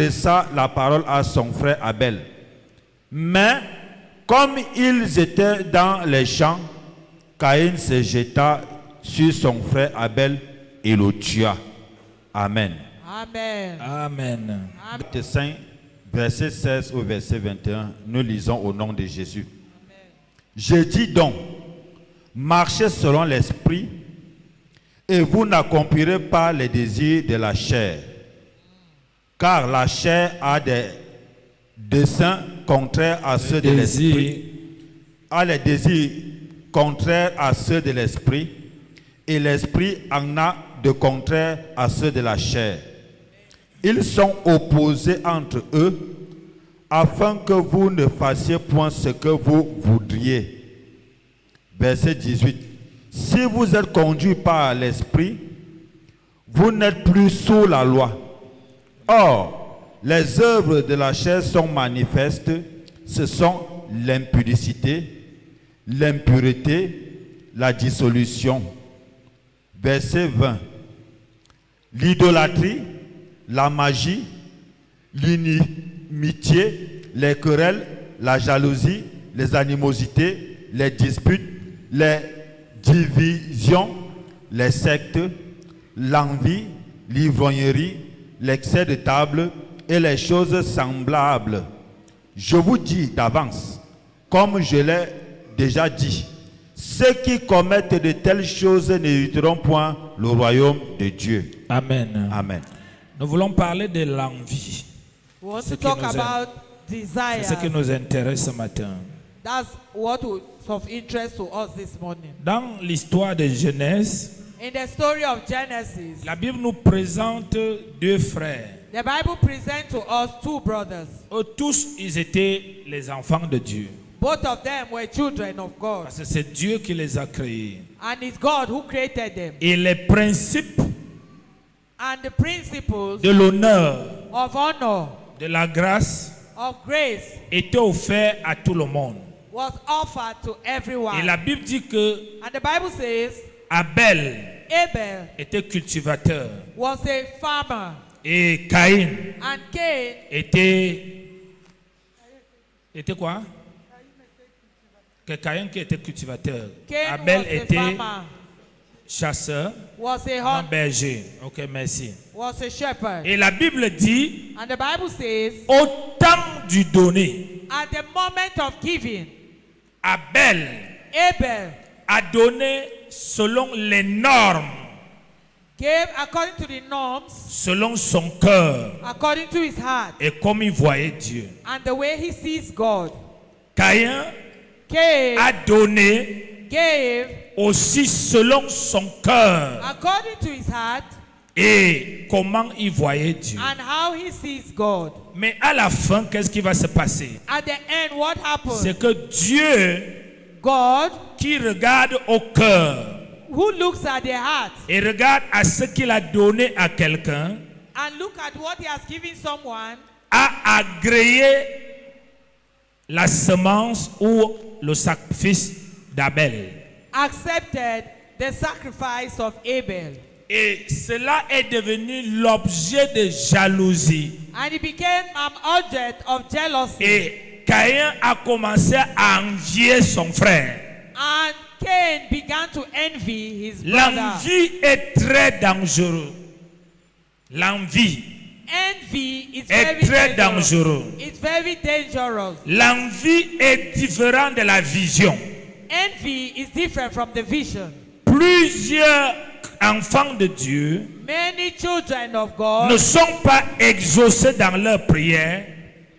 adressa la parole à son frère Abel. Mais comme ils étaient dans les champs, Caïn se jeta sur son frère Abel et le tua. Amen. Amen. Amen. Acte 5, verset 16 au verset 21, nous lisons au nom de Jésus. Amen. Je dis donc, marchez selon l'esprit et vous n'accomplirez pas les désirs de la chair. Car la chair a des desseins contraires à ceux de l'esprit, a les désirs contraires à ceux de l'esprit, et l'esprit en a de contraires à ceux de la chair. Ils sont opposés entre eux, afin que vous ne fassiez point ce que vous voudriez. Verset 18. Si vous êtes conduits par l'esprit, vous n'êtes plus sous la loi. Or, les œuvres de la chair sont manifestes, ce sont l'impudicité, l'impureté, la dissolution. Verset 20. L'idolâtrie, la magie, l'inimitié, les querelles, la jalousie, les animosités, les disputes, les divisions, les sectes, l'envie, l'ivrognerie, l'excès de table et les choses semblables. Je vous dis d'avance, comme je l'ai déjà dit, ceux qui commettent de telles choses n'hériteront point le royaume de Dieu. Amen. Amen. Nous voulons parler de l'envie. We want Ce to qui talk nous about C'est desire. ce qui nous intéresse ce matin. That's what is of interest to us this morning. Dans l'histoire de Genèse, In the story of Genesis, la Bible nous présente deux frères. the Bible presents to us two brothers. Eux tous, ils étaient les enfants de Dieu. Both of them were children of God. Parce que c'est Dieu qui les a créés. And it's God who created them. Et les principes And the principles de l'honneur, of honor, de la grâce, of grace, étaient offerts à tout le monde. was offered to everyone. Et la Bible dit que And the Bible says Abel Abel était cultivateur was a farmer. et Caïn And Cain était quoi? Que Caïn qui était cultivateur. Cain Abel was a était farmer, chasseur, was a un hunter, berger. Ok, merci. was a shepherd. Et la Bible dit, And the Bible says, au temps du donné, at the moment of giving, Abel Abel a donné selon les normes, gave according to the norms, selon son cœur according to his heart, et comme il voyait Dieu. and the way he sees God. Caïn Cain a donné gave aussi selon son cœur according to his heart et comment il voyait Dieu. and how he sees God. Mais à la fin, qu'est-ce qui va se passer? At the end, what happened? C'est que Dieu God, qui regarde au cœur who looks at the heart et regarde à ce qu'il a donné à quelqu'un, and look at what he has given someone, a agréé la semence ou le sacrifice d'Abel. accepted the sacrifice of Abel. Et cela est devenu l'objet de jalousie. And it became an object of jealousy. Et Caïn a commencé à envier son frère. And Cain began to envy his brother. L'envie est très dangereuse. L'envie Envy is est very très dangerous. dangereux. It's very dangerous. L'envie est différente de la vision. Envy is different from the vision. Plusieurs enfants de Dieu Many children of ne God sont pas exaucés dans leur prière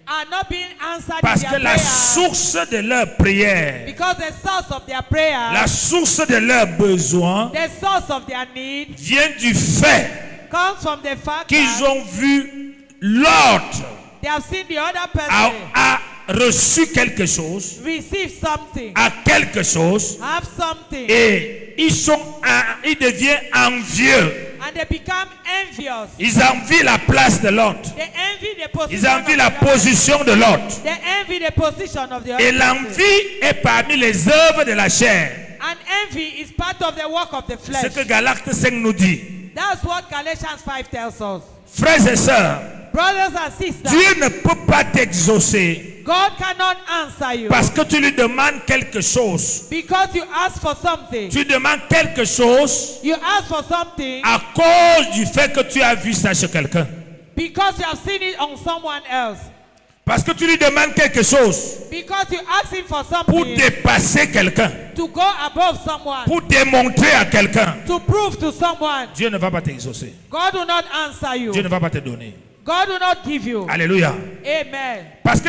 are not being answered parce in que their la prayer source de leur prière, because the source of their prayer, la source de leurs besoins the source of their need vient du fait comes from the fact qu'ils that ont vu l'autre they have seen the other person a reçu quelque chose, receive something, a quelque chose, have something, et ils deviennent envieux. and they become envious. Ils envient la place de l'autre. They envy the position Ils envient of la the other. position de l'autre. They envy the position of the other Et person. l'envie est parmi les œuvres de la chair. And envy is part of the work of the Ce flesh. que Galates 5 nous dit. That's what Galatians 5 tells us. Frères et sœurs, Brothers and sisters, Dieu ne peut pas t'exaucer God cannot answer you parce que tu lui demandes quelque chose. because you ask for something. Tu demandes quelque chose You ask for something à cause du fait que tu as vu ça chez quelqu'un. because you have seen it on someone else. Parce que tu lui demandes quelque chose Because you ask him for pour something dépasser quelqu'un, to go above someone, pour démontrer à quelqu'un. to prove to someone. Dieu ne va pas t'exaucer. God will not answer you. Dieu ne va pas te donner. God will not give you. Alléluia. Amen. Parce que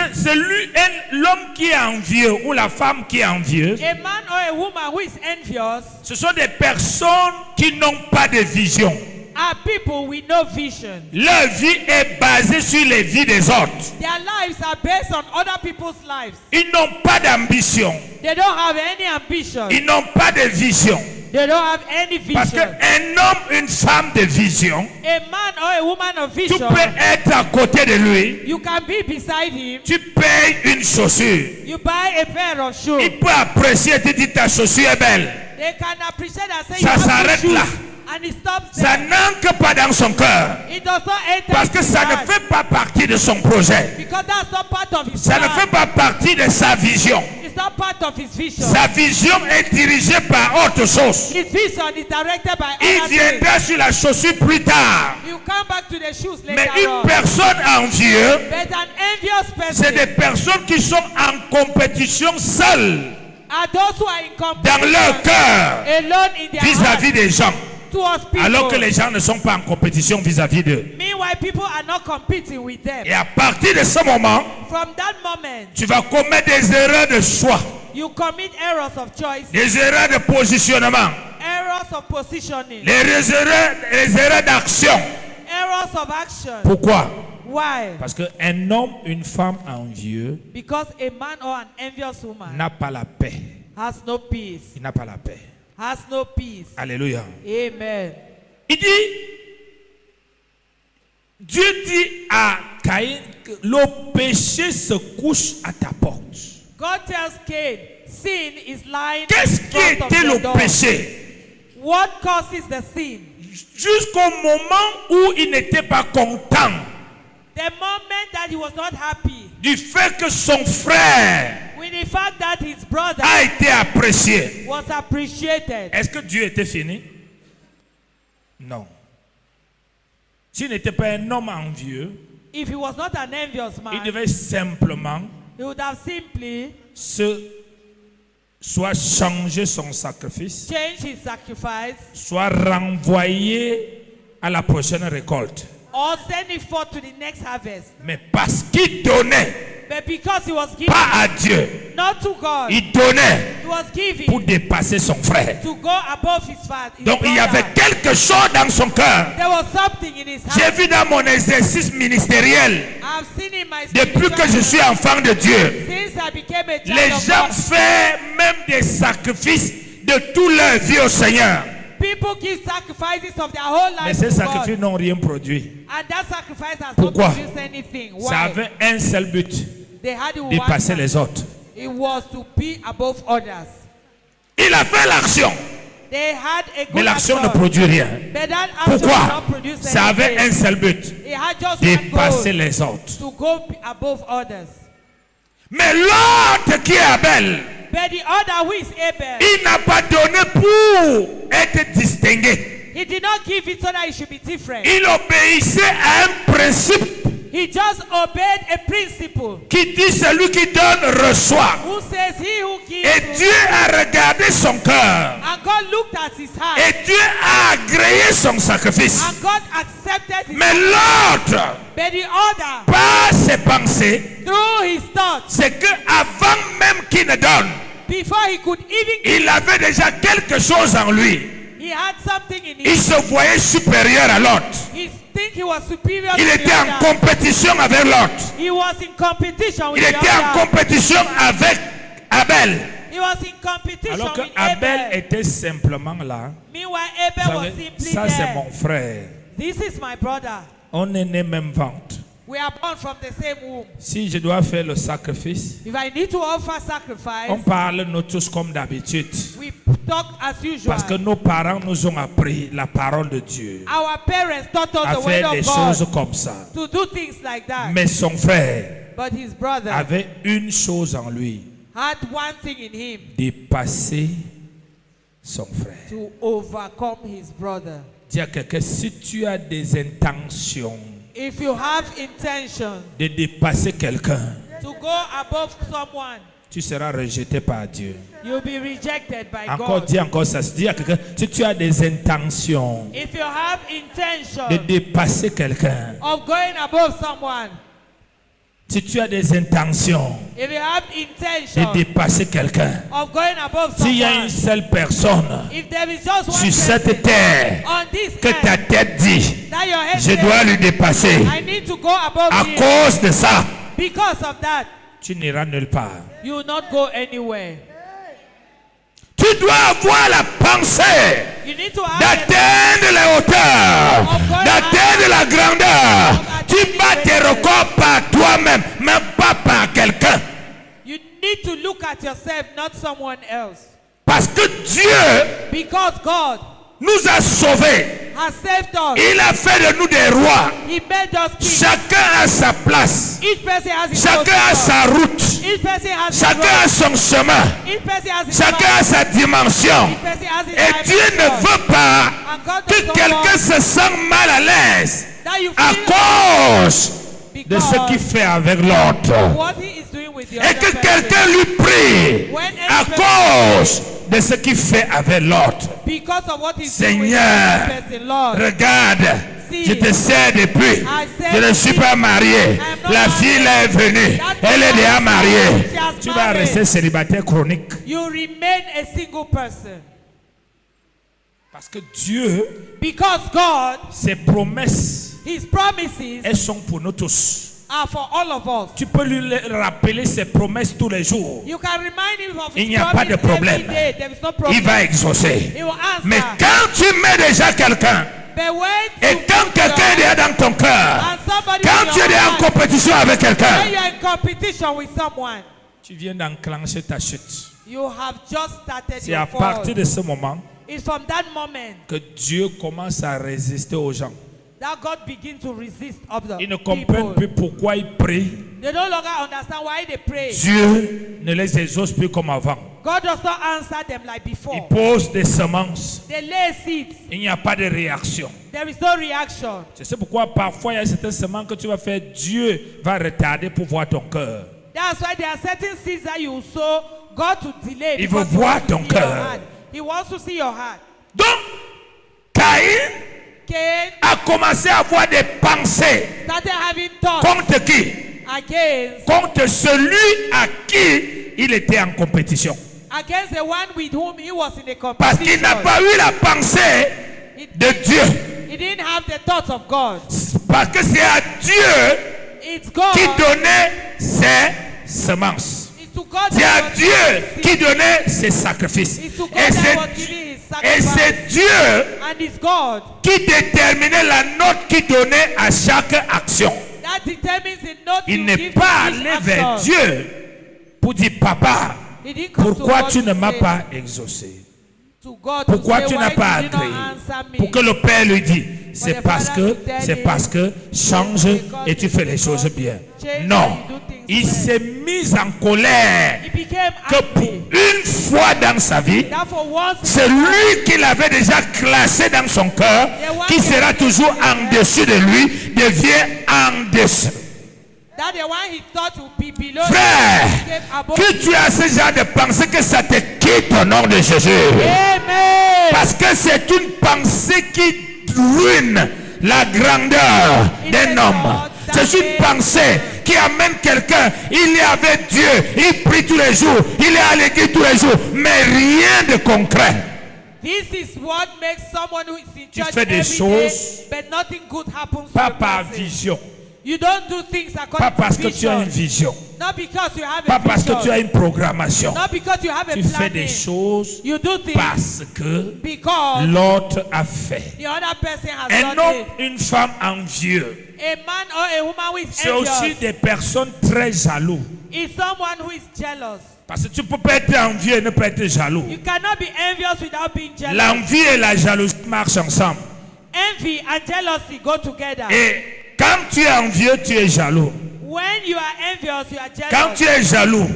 l'homme qui est envieux ou la femme qui est envieuse, A man or a woman who is envious ce sont des personnes qui n'ont pas de vision. are people with no vision. Leur vie est basée sur les vies des autres. Their lives are based on other people's lives. Ils n'ont pas d'ambition. They don't have any ambition. Ils n'ont pas de vision. They don't have any Parce vision. qu'un homme, une femme de vision, A man or a woman of tu vision, peux être à côté de lui, you can be beside him. tu payes une chaussure. You buy a pair of shoes. Il peut apprécier et te dire ta chaussure est belle. They can appreciate and say Ça you have s'arrête good shoes. là. And it stops Ça there. n'entre pas dans son cœur. It does not enter Parce que his ça ne heart. fait pas partie de son projet. Because that's not part of his Ça ne plan. fait pas partie de sa vision. It's not part of his vision. Sa vision est dirigée par autre chose. His vision is directed by Il other things. viendra sur la chaussure plus tard. You come back to the shoes Mais later une on. personne envieuse, But an envious c'est person des personnes qui sont en compétition seules are those who are in dans competition leur cœur alone in their vis-à-vis heart des gens. towards people. Alors que les gens ne sont pas en compétition vis-à-vis d'eux. Meanwhile, people are not competing with them. Et à partir de ce moment, From that moment, tu vas commettre des erreurs de choix, you commit errors of choice, des erreurs de positionnement, errors of positioning, les erreurs d'action. errors of action. Pourquoi? Why? Parce qu'un homme, une femme envieux Because a man or an envious woman n'a pas la paix. has no peace. Il n'a pas la paix. Has no peace. Alléluia. Amen. Il dit, Dieu dit à Caïn que le péché se couche à ta porte. God tells Cain, sin is lying Qu'est-ce in qui front of était your le door. péché? What causes the sin? Jusqu'au moment où il n'était pas content The moment that he was not happy du fait que son frère with the fact that his brother a été apprécié. was appreciated. Est-ce que Dieu était fini? Non. S'il n'était pas un homme envieux, If he was not an envious il man, devait simplement he would have simply soit changer son sacrifice, changed his sacrifice soit renvoyer à la prochaine récolte. or send it forth to the next harvest. Mais parce qu'il donnait, But because he was giving, pas à Dieu, not to God, il donnait he was giving pour dépasser son frère. to go above his father. Donc il y avait quelque chose dans son cœur. There was something in his J'ai heart. vu dans mon exercice ministériel, I've seen in my depuis que je spiritual suis life, enfant de Dieu, since I became a child les of gens God, font même des sacrifices de toute leur vie au Seigneur. people give sacrifices of their whole Mais life ces to sacrifices God, n'ont rien produit. and that sacrifice has Pourquoi? not produced anything. Ça Why? avait un seul but, They had it dépasser one. les autres. It was to be above others. Il a fait l'action, They had a good mais l'action ne accord, produit rien. but that action did Pourquoi? not produce Ça avait anything. un seul but, It had just one dépasser goal, les autres. to go above others. Mais l'autre qui est Abel, But the other, who is Abel, il n'a pas donné pour être distingué. he did not give it so that it should be different. Il obéissait à un principe He just obeyed a principle qui dit celui qui donne reçoit. who says he who gives Et will Dieu a regardé son cœur. and God looked at his heart Et Dieu a agréé son sacrifice. and God accepted his Mais l'autre, but the other, par ses pensées, through his thoughts, c'est que avant même qu'il ne donne, before he could even give, il avait déjà quelque chose en lui. he had something in Il him. se voyait supérieur à l'autre. He think he was superior Il to était the en other. compétition avec l'autre. He was in competition with Il the était en other. compétition avec Abel. He was in competition Alors que with Abel Abel. était simplement là. Meanwhile, Abel Ça, was simply ça, c'est there. mon frère. This is my brother. On est né même ventre. We are born from the same womb. Si je dois faire le sacrifice, If I need to offer on sacrifice, parle nous tous comme d'habitude. we talk as usual. Parce que nos parents nous ont appris la parole de Dieu. Our parents taught us À the word faire des of God choses comme ça. to do things like that. Mais son frère But his brother avait une chose en lui. had one thing in him: Dépasser son frère. to overcome his brother. Dis à quelqu'un, si tu as des intentions If you have intention de dépasser quelqu'un, to go above someone, tu seras rejeté par Dieu. you'll be rejected by Encore, God. dis encore ça. Dis à quelqu'un, si tu as des intentions If you have de intention dépasser quelqu'un, of going above someone, si tu as des intentions if you have de intention dépasser quelqu'un, of going above s'il y a une someone, seule personne if there is just one sur cette person terre on this que ta earth tête dit, that your head je dois says, lui dépasser, I need to go above à him, cause de ça, because of that, tu n'iras nulle part. you will not go anywhere. Tu dois avoir la pensée You need to have d'atteindre les hauteurs, d'atteindre la grandeur. Tu bats tes records par toi-même, mais pas par quelqu'un. You need to look at yourself, not someone else. Parce que Dieu Because God nous a sauvés. has saved us. Il a fait de nous des rois. He made us kings. Chacun a sa place. Each person has his Chacun a own sa route. Each person has his Chacun a road. son chemin. Each person has his Chacun a path. sa dimension. Each person has his Et Dieu ne dimension. veut pas And God que does not quelqu'un want se sente mal à l'aise that you à feel cause de ce qu'il because fait avec l'autre. what he is doing with the Et other que person. quelqu'un lui prie When à any cause de ce qu'il fait avec l'autre. Because of what he's doing with the Seigneur, other person, Lord. regarde, See, je te sais depuis. I said Je ne suis pas marié. I am not La fille married. est venue. That Elle est woman, déjà mariée. she has Tu vas married. rester célibataire chronique. You remain a single person. Parce que Dieu, Because God, ses promesses, his promises elles sont pour nous tous. are for all of us. Tu peux lui rappeler ses promesses tous les jours. You can remind him of Il his n'y a pas de promise problème. every day. There is no problem. Il va exaucer. He will answer. Mais quand tu mets déjà quelqu'un, But when et you quand put quelqu'un est your- déjà dans ton cœur, and somebody quand in tu es your déjà en heart, compétition avec when quelqu'un, you are in competition with someone, tu viens d'enclencher ta chute. you have just started C'est à your fall. partir de ce moment It's from that moment que Dieu commence à résister aux gens. that God begins to resist of the Ils ne comprennent people. plus pourquoi ils prient. They no longer understand why they pray. Dieu ne les exauce plus comme avant. God does not answer them like before. Il pose des semences. They lay seeds. Il n'y a pas de réaction. There is no reaction. C'est pourquoi parfois il y a certaines semences que tu vas faire, Dieu va retarder pour voir ton cœur. That's why there are certain seeds that you sow, God to delay. Il because veut voir wants to ton see your cœur. heart. He wants to see your heart. Donc, Caïn Cain a commencé à avoir des pensées started having thoughts contre qui? against Contre celui à qui il était en compétition. the one with whom he was in a Parce qu'il n'a competition. pas eu la pensée He, de Dieu. he didn't have the thoughts of God. Parce que c'est à Dieu It's God. qui donnait ses semences. It's to God C'est à that was Dieu giving qui seed. donnait ses sacrifices. It's to God Et that was c'est giving his et sacrifice. c'est Dieu And it's God qui déterminait la note qu'il donnait à chaque action. that determines the note Il you n'est give pas to each allé vers action. Dieu pour dire, papa, He didn't come to pourquoi God tu to ne m'as say- pas exaucé? to God Pourquoi to say, tu why n'as pas did you not agréé? answer me? Pour que le Père lui dise, c'est the parce Father que, will tell c'est him, parce que change because et tu it's fais les choses because bien. change Non, and you do things il well. s'est mis en colère He became que pour angry. une fois dans sa vie, That for once in c'est his life, lui qu'il avait déjà classé dans son cœur, qui sera toujours en dessus de lui, devient en dessous. that the one he thought would be below Frère, him became above que tu as ce genre de pensée, que ça te quitte au nom de Jésus. Amen. Parce que c'est une pensée qui ruine la grandeur d'un homme. C'est une pensée qui amène quelqu'un, il est avec Dieu, il prie tous les jours, il est à l'église tous les jours, mais rien de concret. This is what makes someone who is in Tu church fais des every choses day, but nothing good happens to Pas a par person. vision, You don't do things pas according parce to que tu as une vision. vision, Not because you have pas a parce que vision. tu as une programmation. Not because you have a Tu fais des planning. choses You do things parce que because l'autre a fait. the other person has Un done homme, it. une femme envieux, A man or a woman who is c'est aussi envious des personnes très jaloux. is someone who is jealous. Parce que tu ne peux pas être envieux et ne pas être jaloux. You cannot be envious without being jealous. L'envie et la jalousie marchent ensemble. Envy and jealousy go together. Et quand tu es envieux, tu es jaloux. When you are envious, you are jealous. Quand tu es jaloux,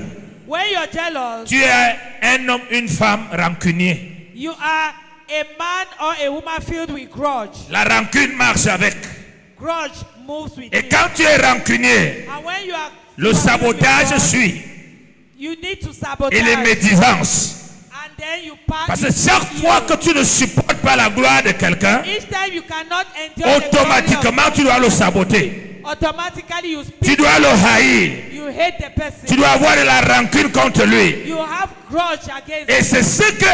When you are jealous, tu es un homme, une femme rancunier. you are a man or a woman filled with grudge. La rancune marche avec. Grudge moves with Et it. quand tu es rancunier, And when you are le sabotage grudge, suit. you need to sabotage. Et les médisances. And then you pass. Parce que chaque fois que tu ne supportes pas la gloire de quelqu'un, Each time you cannot endure the glory automatiquement tu dois le saboter. of, automatically you Tu speak. dois le haïr. You hate the person. Tu dois avoir de la rancune contre lui. You have grudge against Et him. c'est ce que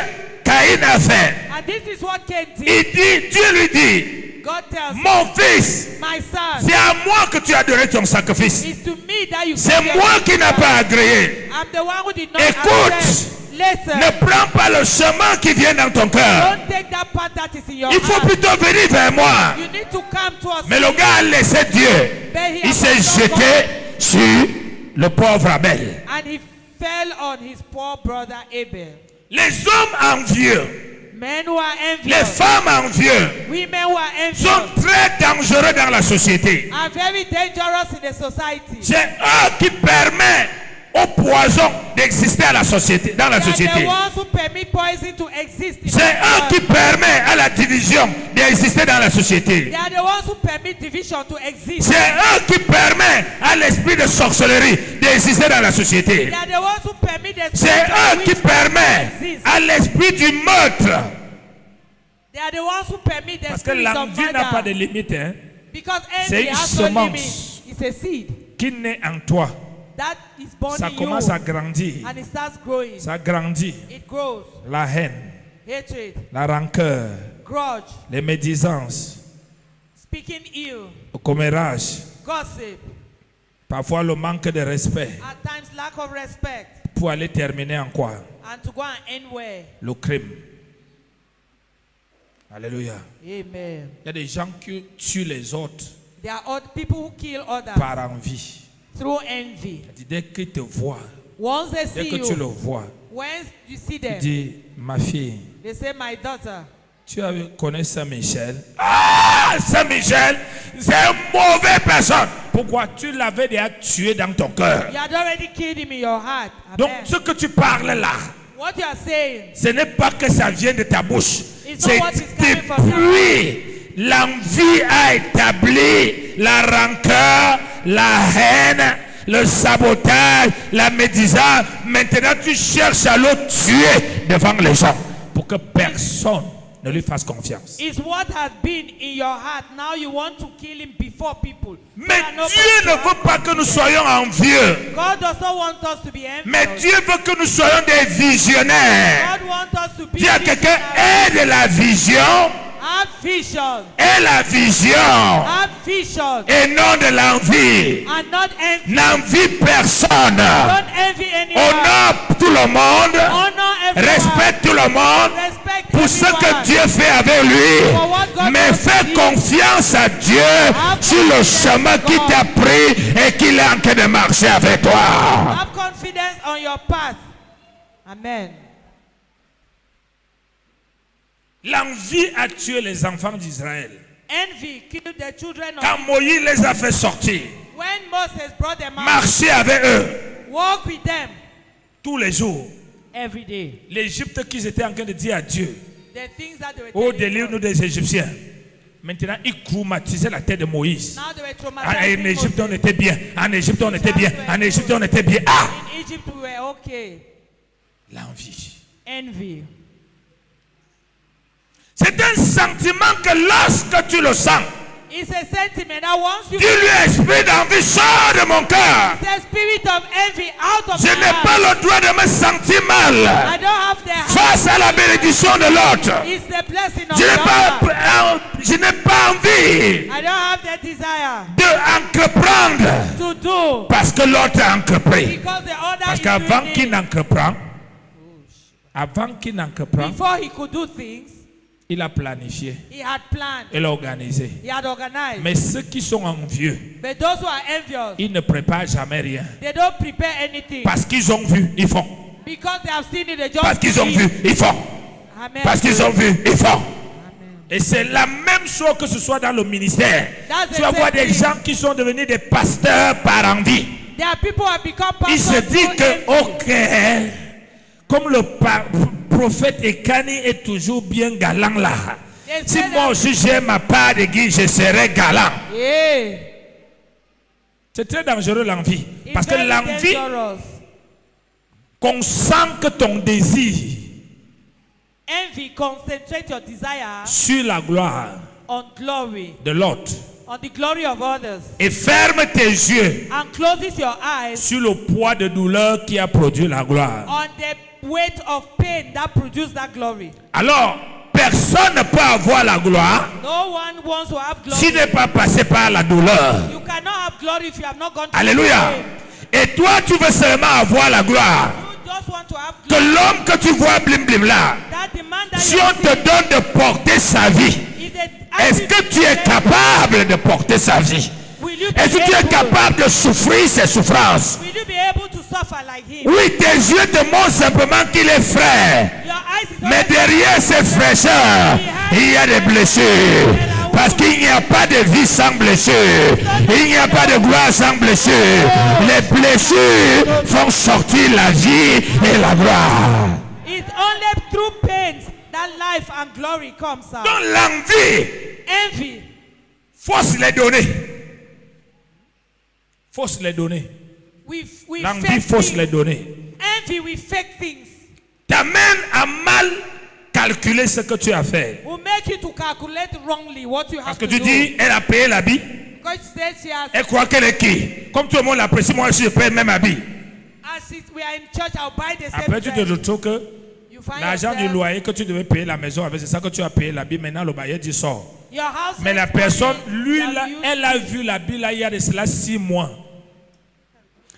Caïn a fait. And this is what Cain did. Il dit, Dieu lui dit, God tells mon fils, my son, c'est à moi que tu as donné ton sacrifice. it's to me that you C'est give moi your qui n'ai son. pas agréé. I'm the one who did not Écoute, accept. Listen, ne prends pas le chemin qui vient dans ton cœur. don't take that path that is in your Il faut heart. plutôt venir vers moi. You need to come to us. Mais le gars a laissé Dieu. But he Il s'est abandoned God, jeté sur le pauvre Abel. and he fell on his poor brother Abel. Les hommes envieux, Men who are les envious, femmes envieux women who are sont envious très dangereux dans la société. are very dangerous in the society. C'est eux qui permettent au poison d'exister à la société, dans la They are the société. ones who permit poison to exist in C'est the eux world. qui permettent à la division d'exister dans la société. They are the ones who permit division to exist. C'est eux qui permettent à l'esprit de sorcellerie d'exister dans la société. They are the ones who permit the C'est spirit of eux qui witchcraft to permettent exist. à l'esprit du meurtre. They are the ones who permit the Parce que spirit of l'envie n'a pas de murder. limite. Hein? Because C'est envy une has no semence. limit. It's a seed Qui naît en toi, that is born ça in commence you à grandir. and it starts growing. Ça grandit. It grows. La haine, Hatred, la rancœur, grudge, les médisances, speaking ill, le commérage, gossip, parfois le manque de respect at times lack of respect, pour aller terminer en quoi? and to go and end where? Le crime. Alléluia. Amen. Il y a des gens qui tuent les autres There are other people who kill others par envie. through envy. Dès qu'ils te voient, Once they dès see que tu le you, vois, once you see il them, dit, ma fille, they say, my daughter, tu connais Saint-Michel? Ah, Saint-Michel, c'est une mauvaise personne. Pourquoi? Tu l'avais déjà tué dans ton cœur. you had already killed him in your heart. Donc Amen. ce que tu parles là, What you are saying ce n'est pas que ça vient de ta bouche. It's not C'est what is coming from your depuis l'envie a établi la rancœur, la haine, le sabotage, la médisance. Maintenant tu cherches à le tuer devant les gens pour que personne ne lui fasse confiance. is what has been in your heart. Now you want to kill him before people. Mais So that nobody Dieu ne will veut pas que nous soyons envieux. God does not want us to be Mais envious. Dieu veut que nous soyons des visionnaires. God wants us to be Dis à quelqu'un, visionary. aie de la vision, Have vision. aie la vision Have vision. et non de l'envie. And not envy. N'envie personne. Don't envy anyone. Honore tout le monde. Honor everyone. Respecte tout le monde Respect pour ce everyone. que Dieu fait avec For lui. what God Mais wants fais to do. confiance à Dieu sur le chemin qui t'a pris et qu'il est en train de marcher avec toi. Have confidence on your path. Amen. L'envie a tué les enfants d'Israël. Envy killed the children of Quand Moïse les a fait sortir, when Moses brought them out. marcher avec eux Walk with them tous les jours. every day. L'Égypte qu'ils étaient en train de dire à Dieu, The things that they were oh telling délivre-nous God. des Égyptiens. Maintenant, ils traumatisaient la tête de Moïse. Now they were En traumatizing Égypte, on Moses. était bien. En Égypte, on était bien. En Égypte, on était bien. Ah! In Egypt we were okay. L'envie. Envy. C'est un sentiment que lorsque tu le sens, It's a sentiment that once you dis-lui, esprit d'envie, sors de mon cœur. the spirit of envy out of Je my n'ai heart. pas le droit de me sentir I mal don't have the heart. face à la bénédiction de l'autre. It's the blessing of Je n'ai the pas, other. je n'ai pas envie I don't have the desire d'entreprendre to do parce que l'autre a entrepris. because the other Parce is qu'avant doing qu'il it. n'entreprend, Before he could do things, il a planifié, he had planned. il a organisé. He had organized. Mais ceux qui sont envieux, But those who are envious, ils ne préparent jamais rien. they don't prepare anything Parce qu'ils ont vu, ils font. Because they have seen it, they just Parce qu'ils ont believe. vu, ils font. Amen. Parce qu'ils ont vu, ils font. Amen. Et c'est la même chose que ce soit dans le ministère. That's Tu vas the voir same des thing. gens qui sont devenus des pasteurs par envie. There are people who have become Il se pastors. dit through que, envy. ok, comme le prophète Ekani est toujours bien galant là. They Si say moi that- aussi j'ai ma part de guide, je serai galant. Yeah. C'est très dangereux l'envie. It's Parce que very l'envie, dangerous. qu'on sent que ton désir Envy concentrates your desire sur la gloire on glory, de l'autre on the glory of others, et ferme tes yeux and closes your eyes sur le poids de douleur qui a produit la gloire. on the weight of pain that produced that glory. Alors, personne ne peut avoir la gloire No one wants to have glory. s'il n'est pas passé par la douleur. You cannot have glory if you have not gone through Alléluia. pain. Et toi, tu veux seulement avoir la gloire. You just want to have Que glory. l'homme que tu vois blim blim là, That demand that si you on te donne de porter sa vie, est-ce que tu es capable de porter sa vie? Will you be Est-ce que tu es able- capable de souffrir ses souffrances? Will you be able to suffer like him? Oui, tes yeux te montrent simplement qu'il est frère. Your eyes is Mais always- derrière ces fraîcheurs, il y a des blessures. Parce qu'il n'y a pas de vie sans blessure. Il n'y a pas de gloire sans blessure. Les blessures font sortir la vie et la gloire. It's only through pains that life and glory comes out. Donc l'envie, Envy. faut se les donner. Faut se les donner. We L'envie, fake faut se things. les donner. Envy, we fake things. T'amène à mal calculer ce que tu as fait. Will make you to calculate wrongly what you Parce have que to tu do. dis, elle a payé l'habit. Because she said she has, Elle croit qu'elle est qui? Comme tout le monde l'apprécie, moi aussi je paye le même habit. we are in church, I'll buy the same Après, tu te dress. retrouves que You find l'argent du yourself- loyer que tu devais payer la maison avec, c'est ça que tu as payé l'habit. Maintenant, le bailleur dit sort. Your house Mais la rent personne, money, lui, you have là, used- elle a vu l'habit là, il y a de cela 6 mois.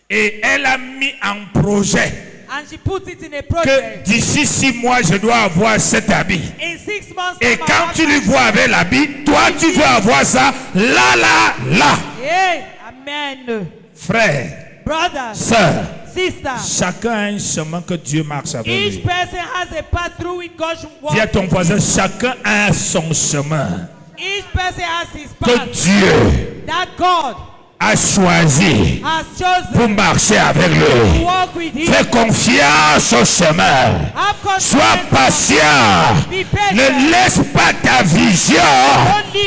Et elle a mis en projet and she put it in a que project. d'ici 6 mois, je dois avoir cet habit. In 6 months, Et time, I'll quand have tu lui that- vois avec l'habit, toi, tu veux avoir ça là, là, là. Hey, amen. Frère, Brothers, sœur, sisters, chacun a un chemin que Dieu marche avec each lui. person has a path through which God should walk. Dis à ton voisin, chacun a son chemin Each person has his que path Dieu that God a choisi has chosen pour marcher avec to lui. walk with him. Fais confiance au chemin. Have Sois confidence. patient. Be patient. Ne laisse pas ta vision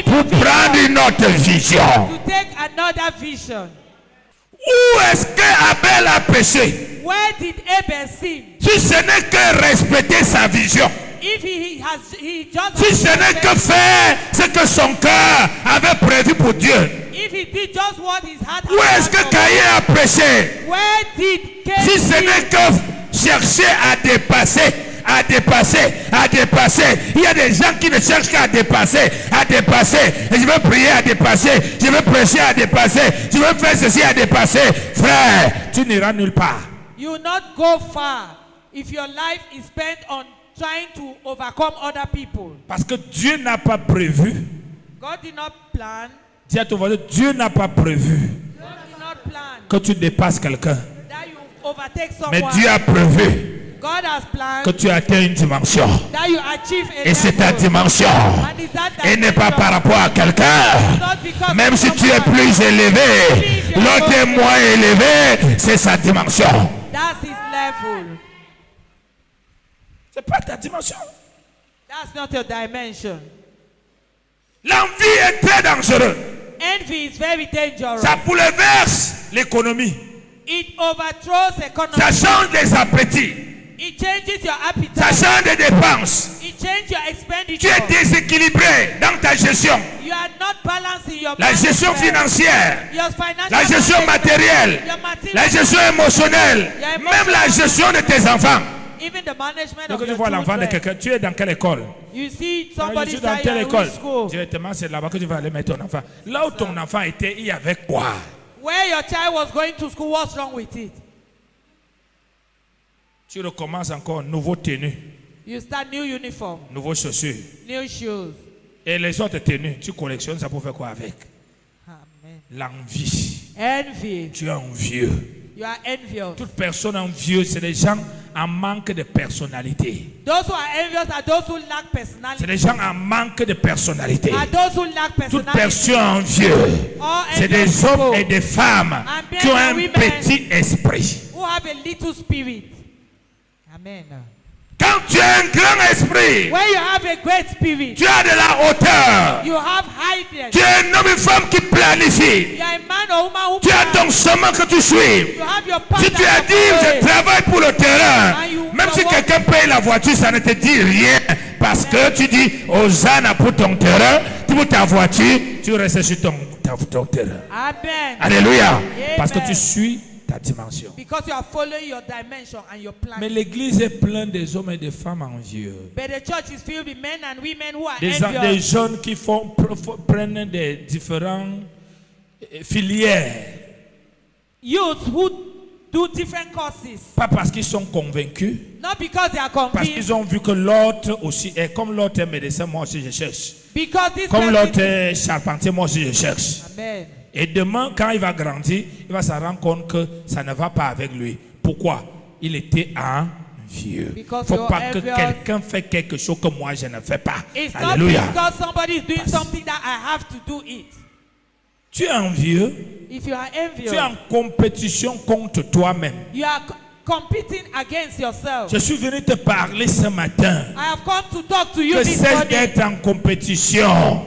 pour prendre une autre vision. To take another vision. Où est-ce que Abel a péché? Where did Abel sin? Si ce n'est que respecter sa vision. If he just Si ce n'est que faire ce que son cœur avait prévu pour Dieu. if he did just what his heart Où est-ce que had Caïn a péché? where did Cain Si ce sin? n'est que chercher à dépasser, à dépasser, à dépasser. Il y a des gens qui ne cherchent qu'à dépasser, à dépasser. Et je veux prier à dépasser, je veux prêcher à dépasser, je veux faire ceci à dépasser. Frère, tu n'iras nulle part. You will not go far if your life is spent on trying to overcome other people. Parce que Dieu n'a pas prévu. God did not plan. Dis à ton voisin, Dieu n'a pas prévu God did not plan que tu dépasses quelqu'un. that you overtake Mais someone. Dieu a prévu God has planned que tu atteins une dimension. that you achieve a Et c'est ta level. dimension. And is that Et n'est pas par rapport à quelqu'un. not because Même of si tu es someone. plus élevé, l'autre est moins élevé, c'est sa dimension. That's his level. C'est pas ta dimension. That's not your dimension. L'envie est très dangereuse. Envy is very dangerous. Ça bouleverse l'économie. It overthrows economy. Ça change des appétits. It changes your Ça appetite. change des dépenses. It changes your Tu expenditure. es déséquilibré dans ta gestion. You are not balancing your La gestion management. financière, Your financial la gestion management, matérielle, your material la gestion émotionnelle, même la gestion de tes enfants. even the management Donc of tu your vois l'enfant de children. quelqu'un, tu es dans quelle école? You see Je somebody suis dans say telle you're in école. which school. Directement, c'est là-bas que tu vas aller mettre ton enfant. Là où ton enfant était, il y avait quoi? Where your child was going to school, what's wrong with it? Tu recommences encore, nouveau tenue, You start new uniform, nouveau chaussures. new shoes. Et les autres tenues, tu collectionnes ça pour faire quoi avec? Amen. L'envie. Envy. Tu es envieux. You are envious. Toute personne envieuse, c'est des gens en manque de personnalité. Those who are envious are those who lack C'est personality. des gens en manque de personnalité. Are those who lack Toute personality. personne envieux, All c'est envious des hommes people et des femmes men qui ont and un women petit esprit. who have a little spirit. Amen. Quand tu as un grand esprit, When you have a great spirit, tu as de la hauteur. you have highness. Tu es un homme et femme qui planifie. You are a man or woman who Tu as ton plans. chemin que tu suis. You have your path Si tu as that dit, you je follow. travaille pour le terrain, And you même si walk- quelqu'un paye la voiture, ça ne te dit rien. Parce que tu dis, Hosanna pour ton terrain, pour ta voiture, tu restes sur ton terrain. Amen. Alléluia. Parce que tu suis ta dimension. Because you are following your dimension and your plan. Mais l'église est pleine des hommes et des femmes envieux. But the church is filled with men and women who are Des envious. jeunes qui prennent des différentes filières. Youths who do different courses. Pas parce qu'ils sont convaincus, Not because they are parce convinced. qu'ils ont vu que l'autre aussi est. Comme l'autre est médecin, moi aussi je cherche. Because this Comme person l'autre is- est charpentier, moi aussi je cherche. Amen. Et demain, quand il va grandir, il va se rendre compte que ça ne va pas avec lui. Pourquoi? Il était envieux. Il ne Because faut you're pas que envious. quelqu'un fait quelque chose que moi je ne fais pas. It's not Alléluia. because somebody is doing something that I have to do it. Tu es envieux, If you are envious, tu es en compétition contre toi-même. you are competing against yourself. Je suis venu te parler ce matin. I have come to talk to you Que this cesse morning. d'être en compétition.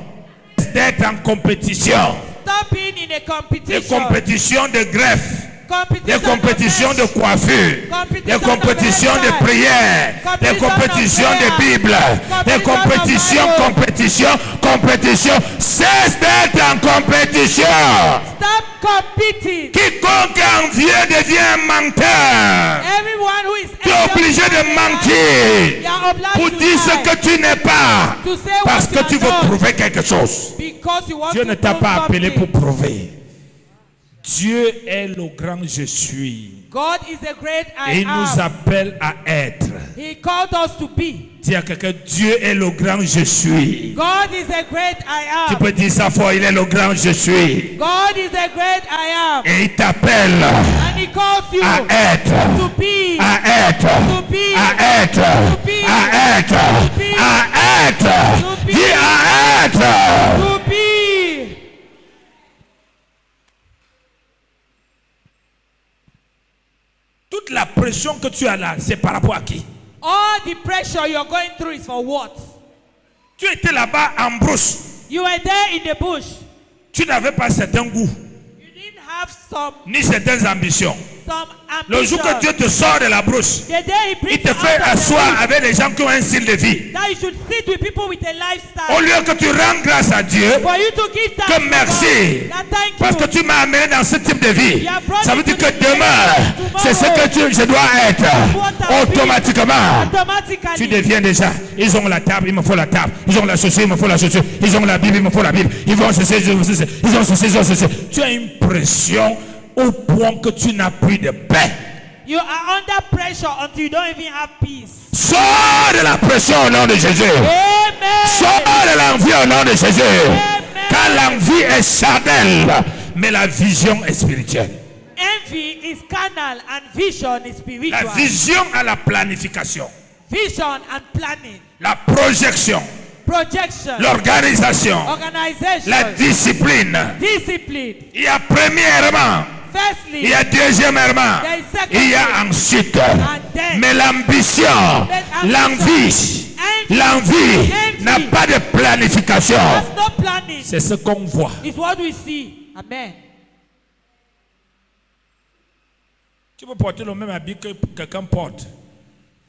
Cesse d'être en compétition. Stop being in a Des competition. compétitions de greffe. Des Competition compétitions of de coiffure, Competition des compétitions of de hairstyle. prière, des Competition compétitions of de prayer. Bible, des Competition of compétitions, Bible. compétition. Cesse d'être en compétition. Stop competing. Quiconque est envieux devient un menteur. Everyone who is Tu es obligé de mentir you are obliged pour to dire ce lie. que tu n'es pas. To say Parce what que you tu are veux not. prouver quelque chose. Because you want Dieu to ne t'a prove pas appelé something. pour prouver. Dieu est le grand je suis. God is the great Et I il nous am. appelle à être. He called us to be. Dis à quelqu'un, Dieu est le grand je suis. God is the great I Tu am. peux dire ça fort, il est le grand je suis. God is the great I am. Et il t'appelle And he calls you à être. to be. À être. To be. À être. To be. À être. To be. À être. To be. Dis à être. To be. Toute la pression que tu as là, c'est par rapport à qui? All the pressure you're going through is for what? Tu étais là-bas en brousse. You were there in the bush. Tu n'avais pas certain goût, You didn't have some ni certaines ambitions. Le ambition. jour que Dieu te sort de la brousse, The day he brings il te you fait out of the asseoir bush, avec des gens qui ont un style de vie. that you should sit with people with a Au lifestyle. lieu que tu rendes grâce à Dieu, For you to give thanks que to merci, God. That thank parce que you. tu m'as amené dans ce type de vie. You have brought Ça me veut dire to que this demain, place. c'est ce que je dois être What I be. automatiquement. Tu Automatically. deviens déjà, ils ont la table, il me faut la table. Ils ont la chaussure, il me faut la chaussure. Ils ont la Bible, il me faut la Bible. Ils vont ceci, ils ont ceci, ils ont ceci, ils ont ceci. Tu as une pression au point que tu n'as plus de paix. You are under pressure until you don't even have peace. Sors de la pression au nom de Jésus. Amen. Sors de l'envie au nom de Jésus. Amen. Car l'envie est charnelle, mais la vision est spirituelle. Envy is carnal and vision is La spiritual. vision à la planification, Vision and planning. la projection, Projection. l'organisation, Organization. la discipline. Discipline. Il y a premièrement, Firstly. il y a deuxièmement, There is secondly. il y a ensuite. then. Mais l'ambition, l'envie, l'envie n'a pas de planification. That's not planning. C'est ce qu'on voit. It's what we see. Amen. Tu peux porter le même habit que quelqu'un porte.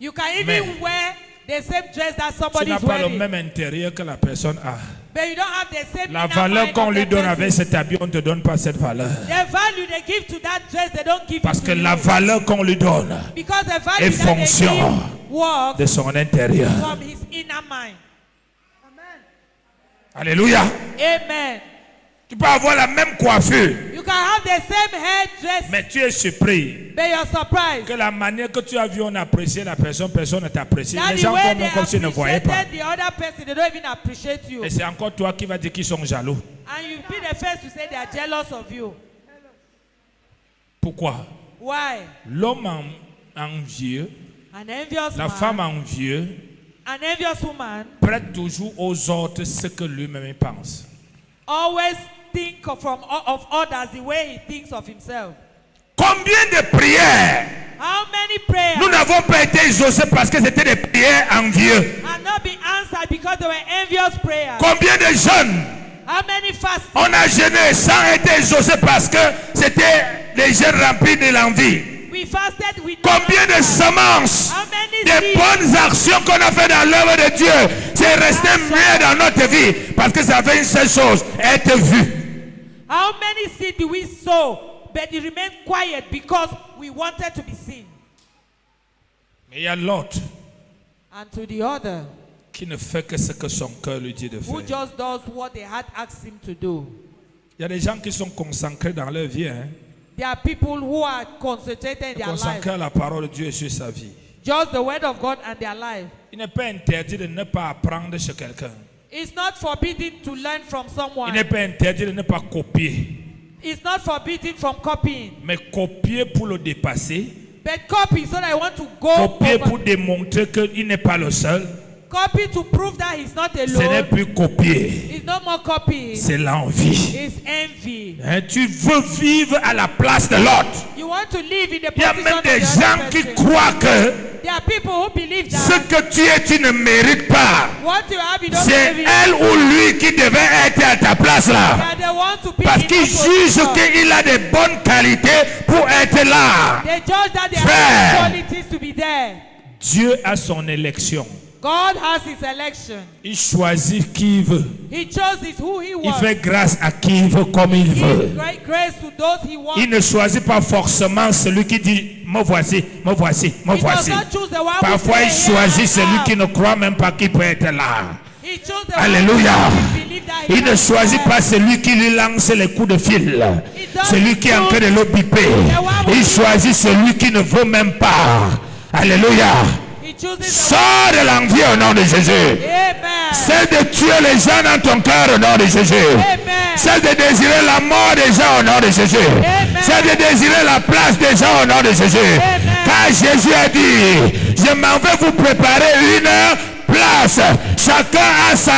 You can even Mais- wear the same dress that Tu somebody n'as is pas le wearing. même intérieur que la personne a. But you don't have the same La inner valeur mind qu'on of lui the donne person. avec cet habit, on ne te donne pas cette valeur. The value they give to that dress, they don't give Parce it que to la you. valeur qu'on lui donne Because the est value that they fonction give works de son intérieur. from his inner mind. Alléluia. Amen. Tu peux avoir la même coiffure, You can have the same hair dress, mais tu es surpris but you're surprised. que la manière que tu as vu, on appréciait la personne, personne ne t'apprécie. That Les the gens way font they comme s'ils ne voyaient pas. appreciated the other person, they don't even appreciate you. Et c'est encore toi qui vas dire qu'ils sont jaloux. And you be the first to say they are jealous of you. Pourquoi? Why? L'homme envieux An envious La man, femme envieuse an envious woman prête toujours aux autres ce que lui-même pense. always think of others the way he thinks of himself. Combien de prières How many prayers nous n'avons pas été exaucés parce que c'était des prières envieuses? have not been answered because they were envious prayers? Combien de jeunes How many fasts on a jeûné sans être exaucés parce que c'était des jeûnes remplis de l'envie? we fasted with Combien de semences, How many des seeds bonnes actions qu'on a fait dans l'œuvre de Dieu, c'est resté mieux dans notre vie parce que ça fait une seule chose, être vu. How many seeds do we sow, but it remained quiet because we wanted to be seen? Mais il y a l'autre And to the other, qui ne fait que ce que son cœur lui dit de who faire. just does what they had asked him to do. Il y a des gens qui sont consacrés dans leur vie, hein, There are people who are concentrated in their consacrés life, à la parole de Dieu sur sa vie. just the word of God and their life. Il n'est pas interdit de ne pas apprendre chez quelqu'un. It's not forbidden to learn from Il someone. n'est pas interdit de ne pas copier. It's not forbidden from copying. Mais copier pour le dépasser, But copy so that I want to go copier pour over. démontrer qu'il n'est pas le seul, Copy to prove that he's not ce n'est alone. plus copier, It's no more copying. c'est l'envie. It's envy. Hein, tu veux vivre à la place de l'autre. You want to live in the Il y a position même of des the gens other qui person. croient que There are people who believe ce that que tu es, tu ne mérites pas. what you have, you don't C'est believe it. elle ou lui qui devait être à ta place là. That they want to be Parce in qu'il that juge position. qu'il a de bonnes qualités pour être là. They judge that they Frère. have qualities to be there. Dieu a son élection. God has his election. Il choisit qui il veut. He chooses who he Il wants. fait grâce à qui il veut comme il He veut. gives great grace to those he wants. Il ne choisit pas forcément celui qui dit me voici, me voici, me He does voici. not choose the one who Parfois il says, "Here choisit I celui am." qui ne croit même pas qu'il peut être là. He chose the Alléluia. one who believe that he Il ne can choisit serve. pas celui qui lui lance les coups de fil. Celui qui est en train de le biper. Il choisit celui qui ne veut même pas. Alléluia. He chooses the Sors de l'envie au nom de Jésus. Amen. Celle de tuer les gens dans ton cœur au nom de Jésus. Amen. Celle de désirer la mort des gens au nom de Jésus. Celle de désirer la place des gens au nom de Jésus. Car Jésus a dit, je m'en vais vous préparer une place. Chacun a sa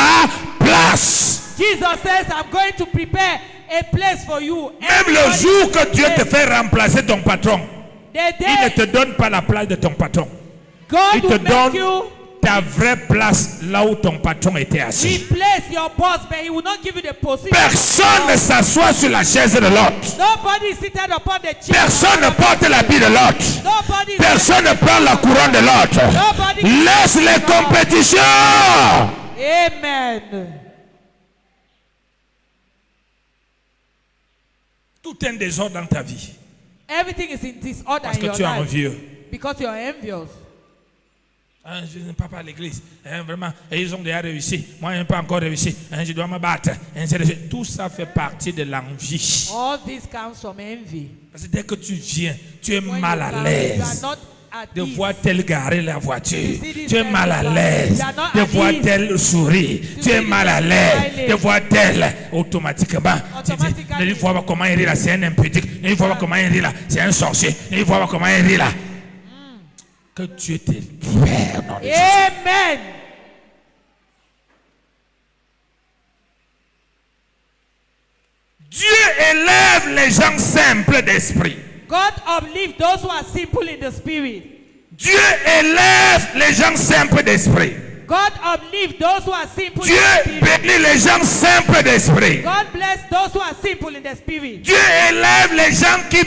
place. Jesus says, I'm going to prepare a place for you. Même le Everybody jour que has a Dieu te place. fait remplacer ton patron, The il ne day te donne pas la place de ton patron. God Il te will make donne you ta vraie place là où ton patron était assis. replace your boss, but he will not give you the position. Personne ne s'assoit sur la chaise de l'autre. Nobody is seated upon the chair. Personne ne porte l'habit de l'autre. Nobody is Personne ne prend la couronne de l'autre. Laisse les compétitions. Amen. Tout est un désordre dans ta vie. Everything is in disorder Parce in que your tu es life envieux. because you are envious. Hein, je n'aime pas à l'église. Hein, vraiment. Et ils ont déjà réussi. Moi, je n'ai pas encore réussi. Hein, je dois me battre. Hein, tout ça fait partie de l'envie. All this comes from envy. Parce que dès que tu viens, tu es When mal you à come, you l'aise are not at de ease. voir tel garer la voiture. see this Tu es mal à l'aise you are not de at voir ease. tel sourire. Tu see es this mal à person l'aise smiling. de voir tel automatiquement. Tu dis, Automatically. ne lui vois pas comment il rit là, c'est un impudique. Ne lui vois pas comment il rit là, c'est un sorcier. Ne lui vois pas comment il rit là. Que Dieu te libère dans le Jésus. Amen. Dieu élève les gens simples d'esprit. God uplift those who are simple in the spirit. Dieu élève les gens simples d'esprit. God uplift those who are simple Dieu in the spirit. bénit les gens simples d'esprit. God bless those who are simple in the spirit. Dieu élève les gens qui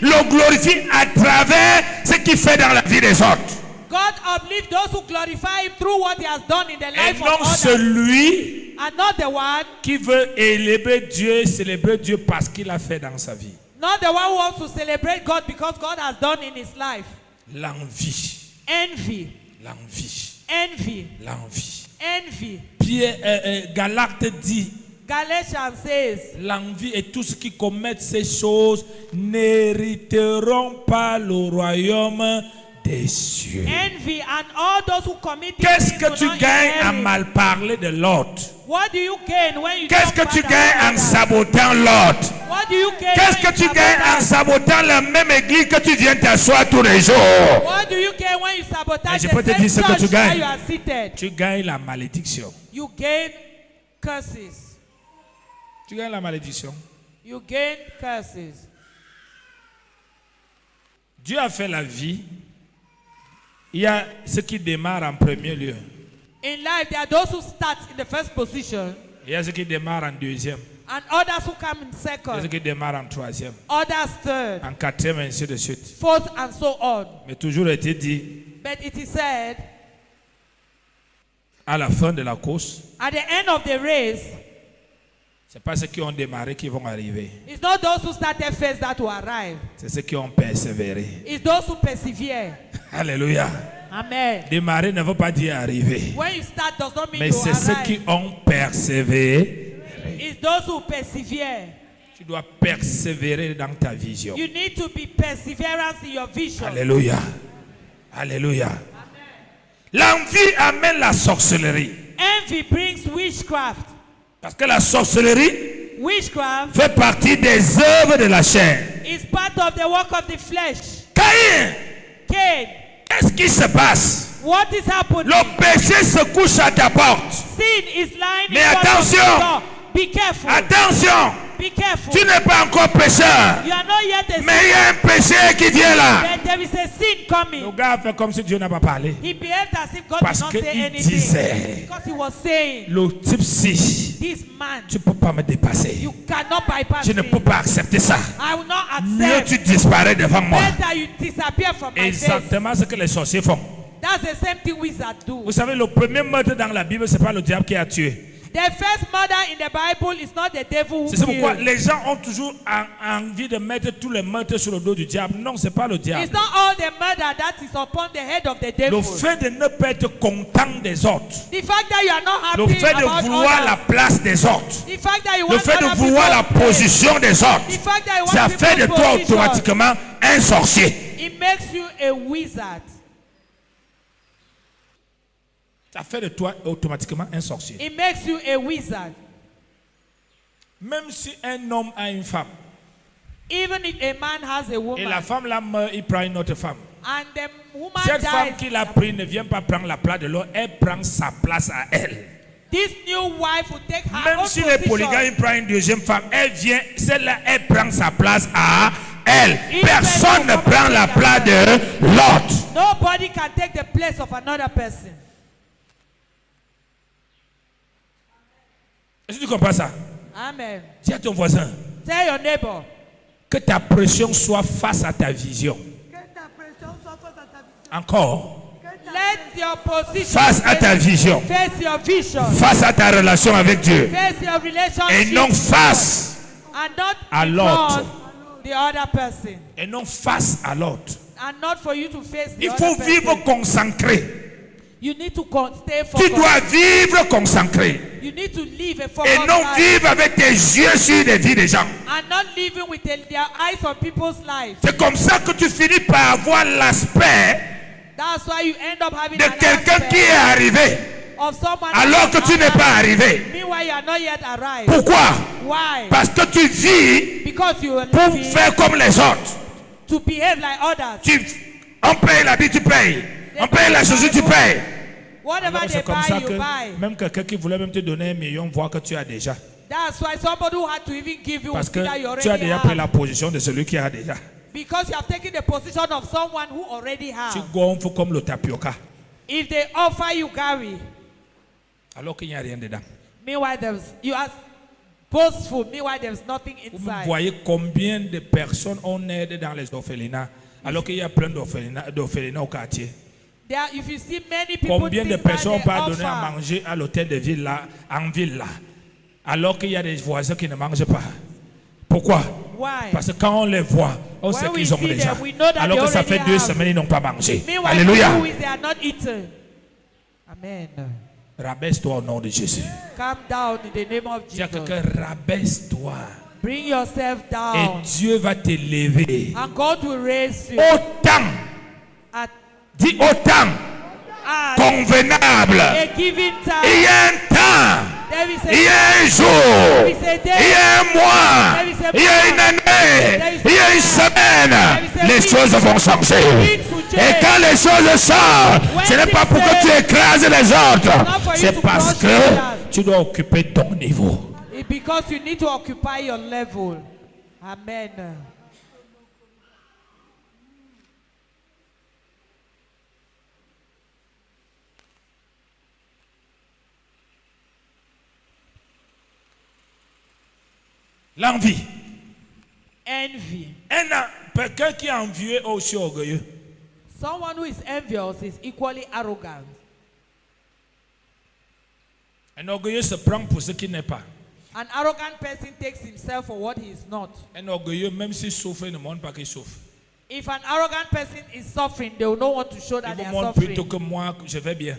le glorifient à travers ce qu'il fait dans la vie des autres. God uplift those who glorify him through what he has done in the Et life non of others. celui And not the one, qui veut élever Dieu, célébrer Dieu parce qu'il a fait dans sa vie. not the one who wants to celebrate God because God has done in his life. L'envie, Envy, l'envie, envy, l'envie. envy. Galacte dit, Galatians says, l'envie et tout ce qui commettent ces choses n'hériteront pas le royaume des cieux. Envy and all those who commit these Qu'est-ce things que will tu not gagnes à inherit. mal parler de l'autre? What do you gain when you Qu'est-ce talk que tu bad gagnes about en others? sabotant l'autre? What do you gain Qu'est-ce when que you tu gagnes en sabotage? sabotant la même église que tu viens t'asseoir tous les jours? What do you gain when you sabotage Mais je the peux te same dire ce que church tu gagnes. where you are seated? Tu gagnes la malédiction. You gain curses. Tu gagnes la malédiction. You gain curses. Dieu a fait la vie. Il y a ce qui démarre en premier lieu. In life, there are those who start in the first position Il y a ce qui démarre en deuxième. and others who come in Il y a ce second, qui démarre en troisième. others third, En quatrième, ainsi de suite. fourth, and so on. Mais toujours été dit, But it is said, à la fin de la course, at the end of the race, c'est pas ceux qui ont démarré qui vont arriver. it's not those who started first that will arrive. C'est ceux qui ont persévéré. It's those who persevere. Alléluia. Amen. Démarrer ne veut pas dire arriver. When you start does not mean Mais you c'est ceux qui arrive. ont persévéré. It's those who persevere. Tu dois persévérer dans ta vision. You need to be perseverance in your vision. Alléluia. Alléluia. L'envie amène la sorcellerie. Envy brings witchcraft. Parce que la sorcellerie Witchcraft fait partie des œuvres de la chair. is part of the work of the flesh. Caïn, Cain, qu'est-ce qui se passe? what is happening? Le péché se couche à ta porte. Sin is lying Mais in front of attention. your door. Be careful. Attention, Be careful. tu n'es pas encore pécheur. You are not yet a Mais il y sinner. a un péché qui vient là. But there is a sin coming. Le gars a fait comme si Dieu n'a pas parlé. He behaved as if God Parce did not que say il anything. disait, Because he was saying, le type si, this man, tu ne peux pas me dépasser. you cannot bypass Je ne me. peux pas accepter ça. I will not Mieux accept. tu disparais devant moi. Better you disappear from my face. Exactement ce que les sorciers font. That's the same thing wizards do. Vous savez, le premier meurtre dans la Bible, ce n'est pas le diable qui a tué. The first murder in the Bible is not the devil who C'est pourquoi killed. les gens ont toujours envie de mettre tous les meurtres sur le dos du diable. Non, ce n'est pas le It's diable. not all the murder that is upon the head of the devil. Le fait de ne pas être content des autres. The fact that you are not Le happy fait de about vouloir la others. place des autres. The fact that you Le want fait de other vouloir la people's place. position des autres. The fact that you want Ça fait de people's toi position. automatiquement un sorcier. It makes you a wizard. Ça fait de toi automatiquement un sorcier. It makes you a wizard. Même si un homme a une femme Even if a man has a et woman la femme là meurt, il prend une autre femme. and the woman Cette femme dies, qu'il a pris ne vient pas prendre la place de l'autre, elle prend sa place à elle. this new wife will take her Même own si les position. polygames il prend une deuxième femme, elle vient, celle-là, elle prend sa place à elle. Il Personne fait ne prend la place de l'autre. Nobody can take the place of another person. Est-ce que tu comprends ça? Amen. Dis à ton voisin Tell your neighbor, que ta pression soit face à ta vision. Encore. let your position Face à ta vision. face your vision, Face à ta relation avec Dieu. face your relationship, Et non face. and not à in l'autre. front the other person, Et non face à l'autre. and not for you to face the Il other faut person. vivre concentré. You need to stay Tu focused. dois vivre concentré. You need to live a Et focused non life, vivre avec tes yeux sur les vies des gens. and not living with their eyes on people's lives. C'est comme ça que tu finis par avoir l'aspect That's why you end up having de an quelqu'un aspect qui est arrivé of someone alors that que tu has n'es pas arrived. arrivé. Meanwhile, you are not yet arrived. Pourquoi? Why? Parce que tu vis Because you are pour living faire comme les autres. to behave like others. On paye l'habit, tu payes. On paye la chaussure, tu payes. Whatever Alors they c'est comme buy, ça you que buy. même quelqu'un qui voulait même te donner 1 million voit que tu as déjà. That's why somebody who had to even give you Parce que that you tu as already déjà pris have. la position de celui qui a déjà. Because you have taken the position of someone who already Tu has. gonfles comme le tapioca. If they offer you Gary, Alors qu'il n'y a rien dedans. meanwhile you are boastful, meanwhile there's nothing Vous inside. voyez combien de personnes on aide dans les orphelinats alors qu'il y a plein d'orphelinats au quartier. There, if you see many people Combien de think that personnes on they peut donner à offer, manger à l'hôtel de ville là, en ville là, alors qu'il y a des voisins qui ne mangent pas. Pourquoi? why? Parce que quand on les voit, on When sait we qu'ils ont see déjà. them, we know that Alors they que ça fait already 2 have. semaines, ils n'ont pas mangé. Meanwhile, Alléluia. the they are not eaten. Amen. Rabaisse-toi au nom de Jésus. Calm down in the name of Dis à Jesus. quelqu'un, rabaisse-toi. Bring yourself Et down. Dieu va t'élever. And God will raise you Autant at Dis autant as convenable. a given Il y time. a un temps. There is Il y a a un jour, il y a un mois, il y a une année, il y a une semaine, les choses vont changer. Et quand les choses changent, ce n'est pas pour que tu écrases les autres, c'est parce que tu dois occuper ton niveau. It's because you need to occupy your level. Amen. L'envie. Envy. Quelqu'un qui est envieux est aussi orgueilleux. Someone who is envious is equally arrogant. Un orgueilleux se prend pour ce qu'il n'est pas. An arrogant person takes himself for what he is not. Un orgueilleux, même s'il souffre, il ne montre pas qu'il souffre. If an arrogant person is suffering, they will not want to show that Il they vous are montre suffering. plutôt que moi, je vais bien.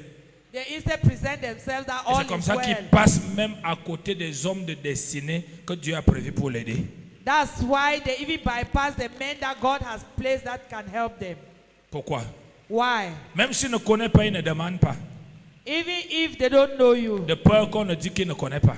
They instead present themselves that Et all c'est comme is ça qu'il well. passe même à côté des hommes de destinée que Dieu a prévu pour l'aider. That's why they even bypass the men that God has placed that can help them. Pourquoi? Why? Même s'il ne connaît pas, il ne demande pas. Even if they don't know you, De peur qu'on ne dise qu'il ne connaît pas.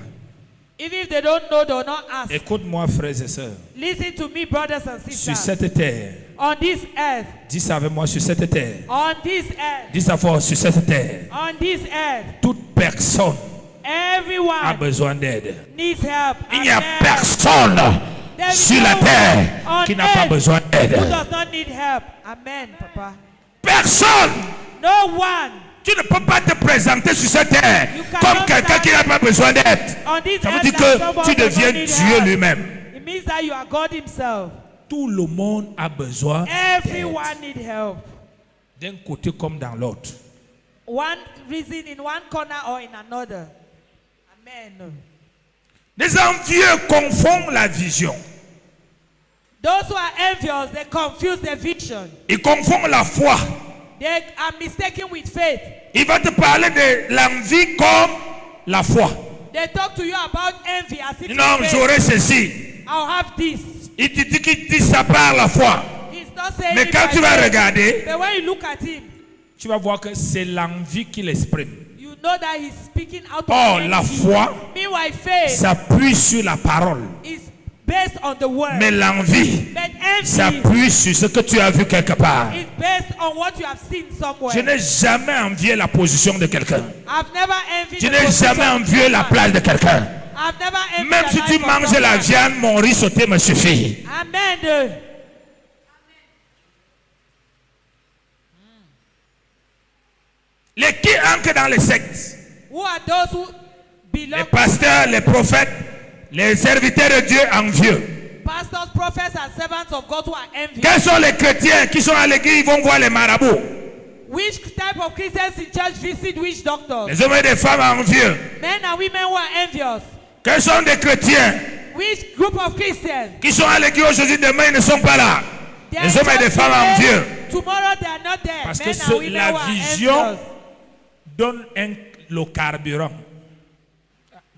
even if they don't know, they will not ask. Écoute-moi, frères et sœurs. Listen to me, brothers and Sur sisters. cette terre, On this earth, dis ça avec moi, sur cette terre. on this earth, Dis ça fort, sur cette terre. on this earth, Toute personne a everyone besoin d'aide. needs help. Il n'y a Amen. personne There is sur la no terre one on qui n'a pas earth besoin d'aide. who does not need help. Amen, Papa. Personne. No one Tu ne peux pas te présenter sur cette terre You cannot comme quelqu'un qui n'a pas besoin d'aide. on this Ça veut earth dire that que someone tu does deviens not need Dieu help. lui-même. It means that you are God Himself. Tout le monde a besoin Everyone needs help. d'un côté comme dans l'autre. One reason in one corner or in another. Amen. Les envieux confondent la vision. Those who are envious, they confuse their vision. Ils confondent la foi. They are mistaken with faith. Il va te parler de l'envie comme la foi. They talk to you about envy as if Non, it's faith. j'aurai ceci. I'll have this. Il te dit qu'il dit ça par la foi. He's not saying Mais it quand by tu vas faith. regarder, But when you look at him, tu vas voir que c'est l'envie qu'il exprime. you know that he's speaking out of Or, envy. la foi Meanwhile, faith s'appuie sur la parole. is based on the word. Mais l'envie But envy s'appuie sur ce que tu as vu quelque part. is based on what you have seen somewhere. Je n'ai jamais envié la position de quelqu'un. I've never envied Je the n'ai position jamais of envié la someone. place de quelqu'un. I've never envied Même the si life tu of manges la someone. viande, mon riz sauté me suffit. Amen. Les qui entrent dans les sectes, Who are those who les belong pasteurs, les prophètes, les serviteurs de Dieu envieux. pastors, prophets, and servants of God who are envious? Quels sont les chrétiens qui sont à l'église, ils vont voir les marabouts? Which type of Christians in church visit which doctors? Les hommes et les femmes envieux. Men and women who are envious. Quels sont des chrétiens Which group of Christians? qui sont à l'église aujourd'hui, demain ils ne sont pas là? They Les are hommes et les just femmes today, envieux. tomorrow they are not there. Parce que Men ce- and women la who are vision envious. donne le carburant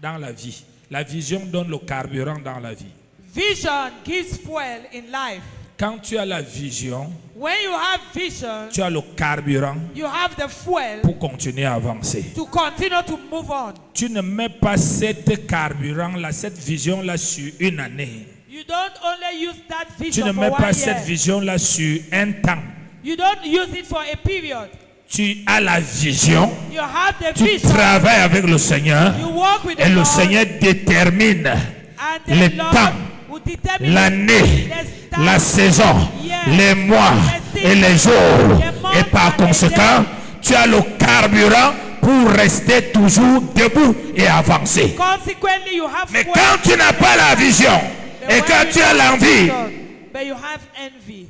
dans la vie. La vision donne le carburant dans la vie. Vision gives fuel in life. Quand tu as la vision, When you have vision, tu as le carburant you have the fuel pour continuer à avancer. to continue to move on. Tu ne mets pas cette carburant-là, cette vision-là sur une année. You don't only use that Tu vision ne for mets one pas cette year. vision-là sur un temps. You don't use it for a period. Tu as la vision, You have the tu vision. travailles avec le Seigneur You walk with et the le Lord, Seigneur détermine and the le Lord temps, will determine l'année, the time, la saison, year, les mois the et les season, jours. the month Et par and the conséquent, day. tu as le carburant pour rester toujours debout et avancer. Consequently, you have Mais fuel. quand tu n'as pas la vision But et when quand you tu as have l'envie, vision, but you have envy.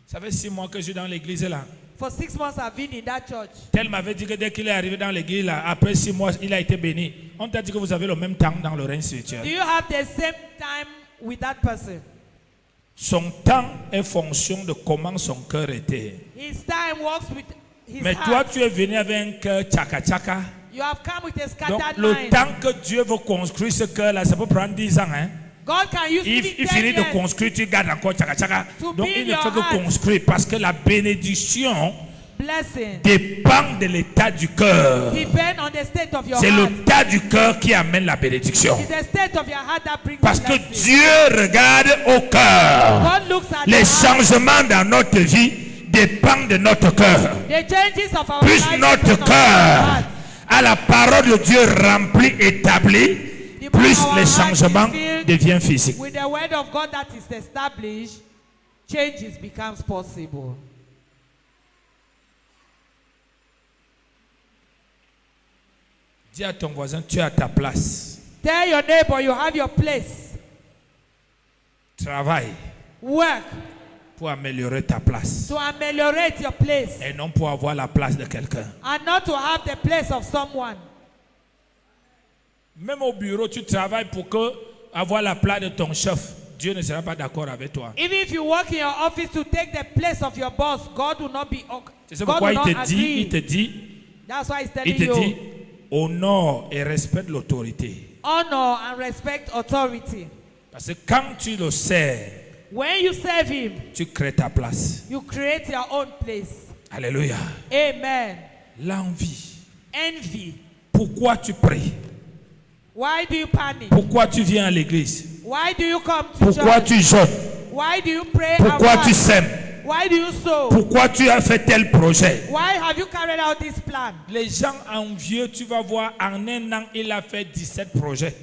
ça fait 6 mois que je suis dans l'église là. For 6 months, I've been in that church. Tel m'avait dit que dès qu'il est arrivé dans l'église là, après 6 mois, il a été béni. On t'a dit que vous avez le même temps dans le règne Do spirituel. you have the same time with that person? Son temps est fonction de comment son cœur était. His time works with his Mais toi, heart. tu es venu avec un cœur tchaka-tchaka. You have come with a Donc, scattered le mind. temps que Dieu veut construire ce cœur-là, ça peut prendre 10 ans. Hein? God can use Il even 10 finit de years construire, tu gardes encore tchaka tchaka. to Donc build il ne your fait que heart. construire parce que la bénédiction blessing. dépend de l'état du cœur. Depend on the state of your C'est heart. l'état du cœur qui amène la bénédiction. It's the state of your heart that brings Parce the que blessing. Dieu regarde au cœur. God looks at Les the heart. changements dans notre vie dépendent de notre cœur. The changes of our Plus life notre depend on our cœur heart. a la parole de Dieu remplie, établie, The more plus our les heart is changements filled deviennent physiques. with the word of God that is established, changes becomes possible. Dis à ton voisin, tu es à ta place. Tell your neighbor you have your place. Travaille Work pour améliorer ta place to ameliorate your place et non pour avoir la place de quelqu'un. and not to have the place of someone. Même au bureau, tu travailles pour que avoir la place de ton chef. Dieu ne sera pas d'accord avec toi. Even if you work in your office to take the place of your boss, God will not be. C'est God pourquoi will il not te agree. dit, That's why he's il telling te dit, you, honore et respecte l'autorité. honor and respect authority. Parce que quand tu le sers, When you serve Him, tu crées ta place. you create your own place. Alléluia. Amen. L'envie. Envy. Pourquoi tu pries? Why do you panic? Pourquoi tu viens à l'église? Why do you come to Pourquoi church? tu jeûnes? Why do you pray Pourquoi and tu fast? sèmes? Why do you sow? Pourquoi tu as fait tel projet? Why have you carried out this plan? Les gens envieux, tu vas voir, en un an, il a fait 17 projets.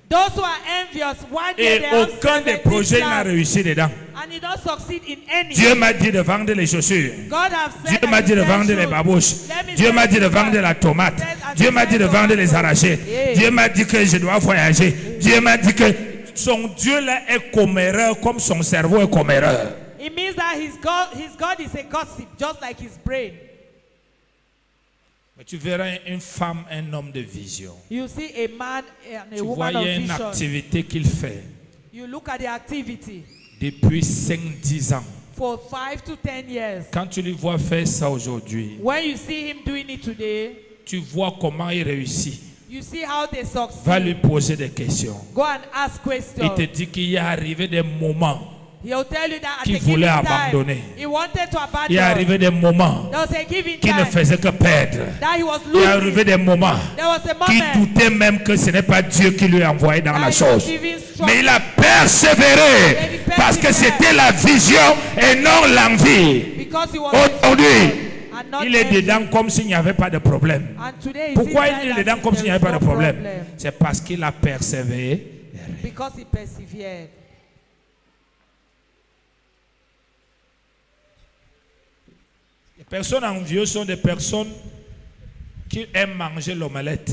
Those who are envious, one day Et they have aucun des 17 projets n'a plans, réussi dedans. and he don't succeed in any. Dieu m'a dit de vendre les chaussures. God has said Dieu m'a that dit de he said vendre les should. babouches. Let me Dieu say m'a dit de this vendre one. la tomate. Said, as Dieu he m'a dit said, de vendre les tomatoes. arrachés. Yeah. Dieu m'a dit que je dois voyager. Dieu m'a dit que son Dieu là est comméreur comme son cerveau est comméreur. It means that his God is a gossip, just like his brain. Mais tu verras une femme, un homme de vision. You see a man and a Tu vois, woman il y of a une vision. activité qu'il fait You look at the activity depuis 5-10 ans. for 5 to 10 years. Quand tu lui vois faire ça aujourd'hui, When you see him doing it today, tu vois comment il réussit. you see how they Va lui succeed. poser des questions. Go and ask Il questions. te dit qu'il y a arrivé des moments. He'll tell you that at Qui a given voulait time, abandonner. he wanted to Il y a abandon. arrivé des moments There was a given qui ne time faisaient que perdre. that he was Il y a arrivé losing. des moments There was a qui moment doutaient même que ce n'est pas Dieu qui lui a envoyé dans that la he was chose. giving strong. Mais il a persévéré parce que c'était la vision et non l'envie. Because he was Aujourd'hui, and not il est envy. dedans comme s'il n'y avait pas de problème. And today Pourquoi he's il est inside dedans as comme if s'il n'y avait there pas de is no problème? problem. C'est parce qu'il a persévéré. Because he persevered. Les personnes envieuses sont des personnes qui aiment manger l'omelette.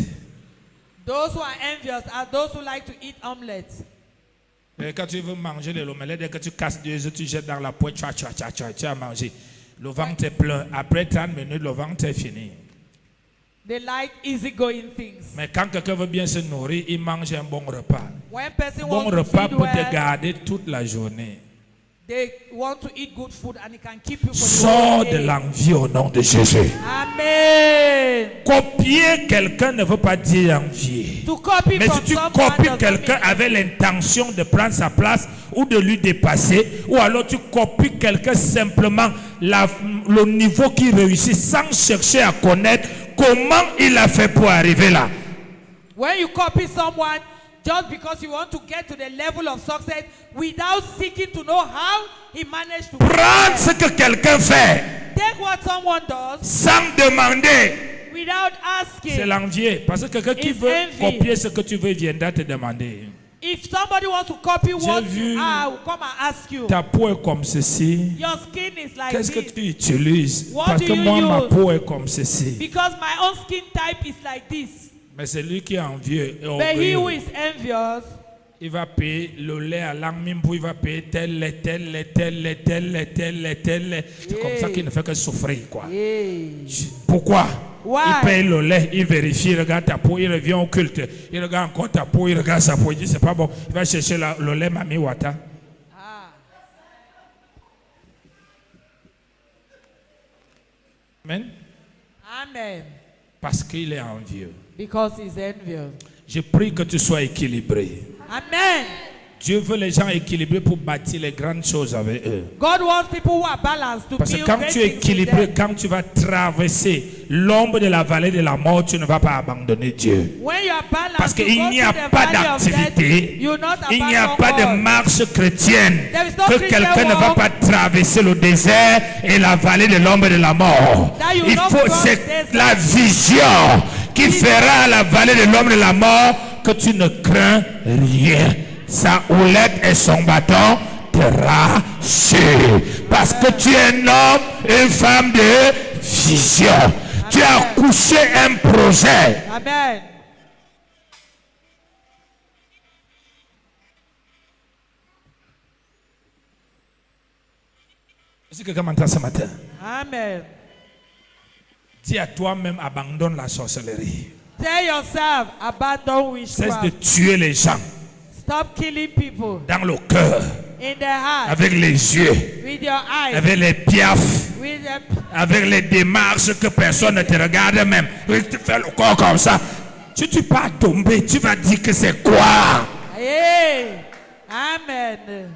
Those who are envious are those who like to eat omelets. Et quand tu veux manger l'omelette, dès que tu casses deux œufs, tu jettes dans la poêle, tu as mangé. Le ventre est plein. Après 30 minutes, le ventre est fini. They like easygoing things. Mais quand quelqu'un veut bien se nourrir, il mange un bon repas. When person Un bon wants to repas feed peut te well, garder toute la journée. they want to eat good food and it can keep you for the Sors whole de day. l'envie au nom de Jésus. Amen. Copier quelqu'un ne veut pas dire envier. To copy Mais from si tu someone copies doesn't quelqu'un mean avec l'intention de prendre sa place ou de lui dépasser, ou alors tu copies quelqu'un simplement le niveau qu'il réussit sans chercher à connaître comment il a fait pour arriver là. when you copy someone just because you want to get to the level of success without seeking to know how he managed to Prends get ce there. que quelqu'un fait Take what someone does sans demander. without C'est asking. l'envier. Parce que quelqu'un qui It's veut envy. copier ce que tu veux viendra te demander. If somebody wants to copy what vu you are, will come and ask you. Ta peau est comme ceci. Your skin is like Qu'est-ce que this. tu utilises? What Parce do que you moi, ma use? peau est comme ceci. Because my own skin type is like this. Mais celui qui est envieux et But he orgueilleux, who is envious, il va payer le lait à l'angmimbo, il va payer tel lait, tel lait, tel lait, tel lait, tel lait, tel lait. C'est comme ça qu'il ne fait que souffrir, quoi. Pourquoi? Why? Il paye le lait, il vérifie, il regarde ta peau, il revient au culte, il regarde encore ta peau, il regarde sa peau, il dit c'est pas bon, il va chercher le lait Mami Wata. Amen. amen. Parce qu'il est envieux. Because he's envious. Je prie que tu sois équilibré. Amen. Dieu veut les gens équilibrés pour bâtir les grandes choses avec eux. God wants people who are balanced to Parce que build quand great tu es things with équilibré, them. quand tu vas traverser l'ombre de la vallée de la mort, tu ne vas pas abandonner Dieu. When you are balanced, Parce you qu'il go n'y a through the pas valley of death, d'activité, you will not il n'y a abandon pas de God. marche chrétienne There is no que Christian quelqu'un ne va walk pas traverser le désert et la vallée de l'ombre de la mort. that you will Il not faut, cross c'est desert. la vision qui fera la vallée de l'ombre de la mort que tu ne crains rien. Sa houlette et son bâton te rassurent. Parce que tu es un homme, une femme de vision. Tu as couché un projet. Amen. Est-ce que quelqu'un m'entend ce matin? Amen. Dis à toi-même, abandonne la sorcellerie. Tell yourself, abandon Cesse de witchcraft. tuer les gens Stop killing people dans le cœur, in their heart, avec les yeux, with your eyes, avec les piafs, with them. avec les démarches que personne ne te regarde même. Tu fais le corps comme ça. Si tu pas tomber, tu vas dire que c'est quoi? Hey. Amen.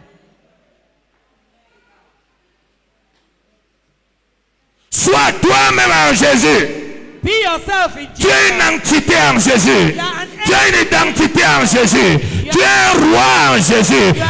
Sois toi-même en Jésus. Be yourself in Tu es une Jesus. entité en Jésus. Tu as une identité en Jésus. Tu es un roi en Jésus.